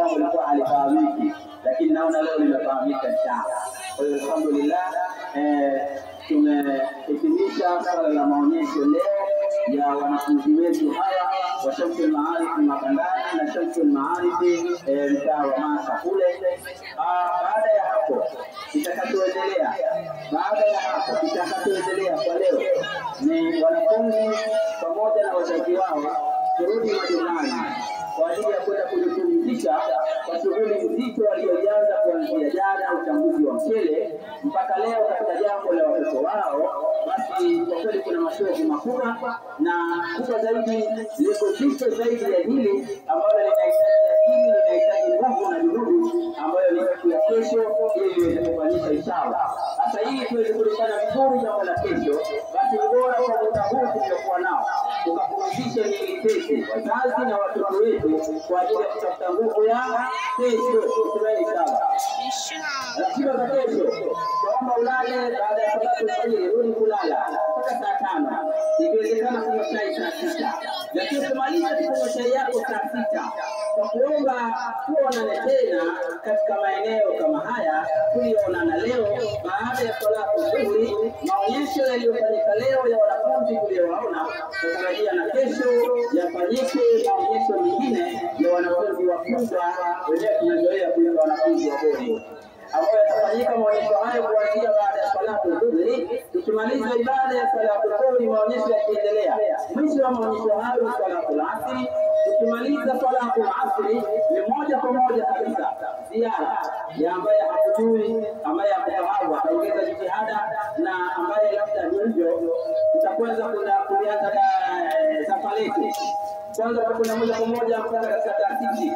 ilikuwa halifahamiki, lakini naona leo limefahamika inshallah. Kwa hiyo alhamdulillah tumehitimisha swala la maonyesho leo ya wanafunzi wetu hawa wa Shamsul Maarif Makandani na Shamsul Maarif mtaa wa Masa kule. Baada ya hapo kitakachoendelea kwa leo ni wanafunzi pamoja na wazazi wao kurudi majumbani kwa ajili ya kwenda kujipumzisha kwa shughuli nzito walioanza kuanzia jana, uchambuzi wa mchele mpaka leo katika jambo la watoto wao. Basi kwa kweli kuna mashauri makubwa na kubwa zaidi, liko zito zaidi ya hili ambalo linahitaji nguvu na juhudi ambayo ni siku ya kesho ili iweze kufanyika inshallah. Sasa hii tuweze kulifanya vizuri jambo la kesho, basi bora kwa muda huu tuliokuwa nao tukapumzisha miili yetu wazazi na watoto wetu kwa ajili ya kutafuta nguvu ya kesho. Tuseme inshallah. Ratiba za kesho, kwamba ulale baada ya salatu alfajiri, rudi kulala mpaka saa 5, ikiwezekana kunywa chai saa 6, lakini kumaliza kunywa chai yako saa 6 kwa kuomba tuonane tena katika maeneo kama haya tulioonana leo baada ya salatu dhuhuri. Maonyesho yaliyofanyika leo ya wanafunzi tuliowaona, tutarajia na kesho yafanyike maonyesho mengine ya wanafunzi wakubwa wenyewe tunazoea kuita wanafunzi wa bodi, ambayo yatafanyika maonyesho hayo kuanzia baada ya salatu dhuhuri. Tukimaliza ibada ya salatu dhuhuri, maonyesho yakiendelea. Mwisho wa maonyesho hayo ni salatu asri. Tukimaliza salatu asri ni moja kwa moja kabisa ziara ya ambaye hakujui, ambaye hakufahamu ataongeza jitihada, na ambaye labda hivyo tutakwenda kuanza safari. Kwanza kuna moja kwa moja mpaka katika taasisi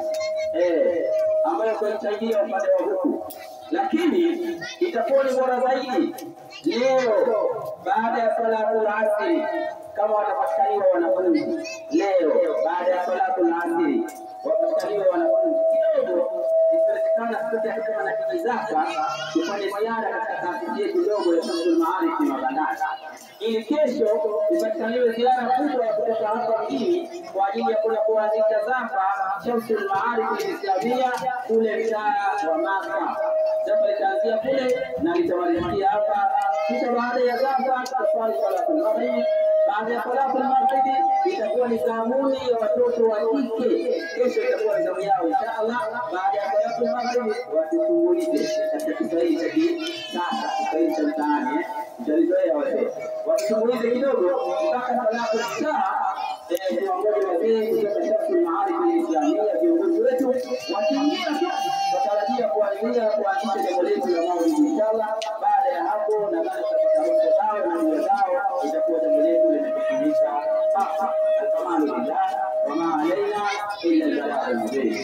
ambayo kuchangia upande wa huku, lakini itakuwa ni bora zaidi leo baada ya salatu asri kama watapatikaniwa wanafunzi leo baada ya salatu asri wapatikaniwa wanafunzi kidogo, ikiwezekana sote kama na kijizaka tufanye ziara katika taasisi yetu ndogo ya Shamsul Maarif Makandani, ili kesho ipatikaniwe ziara kubwa kutoka hapa mjini kwa ajili ya kuanzisha zaka Shamsul Maarif Islamia kule mtaa wa Masa. Zaka litaanzia kule na litamalizikia hapa, kisha baada ya zaka tutaswali salatu maghrib. Baada ya salatu maghrib itakuwa ni zamuni ya watoto wa kike, kesho itakuwa zamu yao inshallah. Baada ya salatu maghrib watufungulize katika Kiswahili cha sasa, Kiswahili cha mtaani mtalizoea watoto watufungulize kidogo mpaka salatu isha. Viongozi wazee kutoka Shamsul Maarif Islamia, viongozi wetu wakiingia, tunatarajia kuanzisha jambo letu la maulidi inshallah. Baada ya hapo na baada ya kupata zao na ndio zao itakuwa jambo letu limekamilika. Kamalu billah wa ma alaina illa al-balagh al-mubin.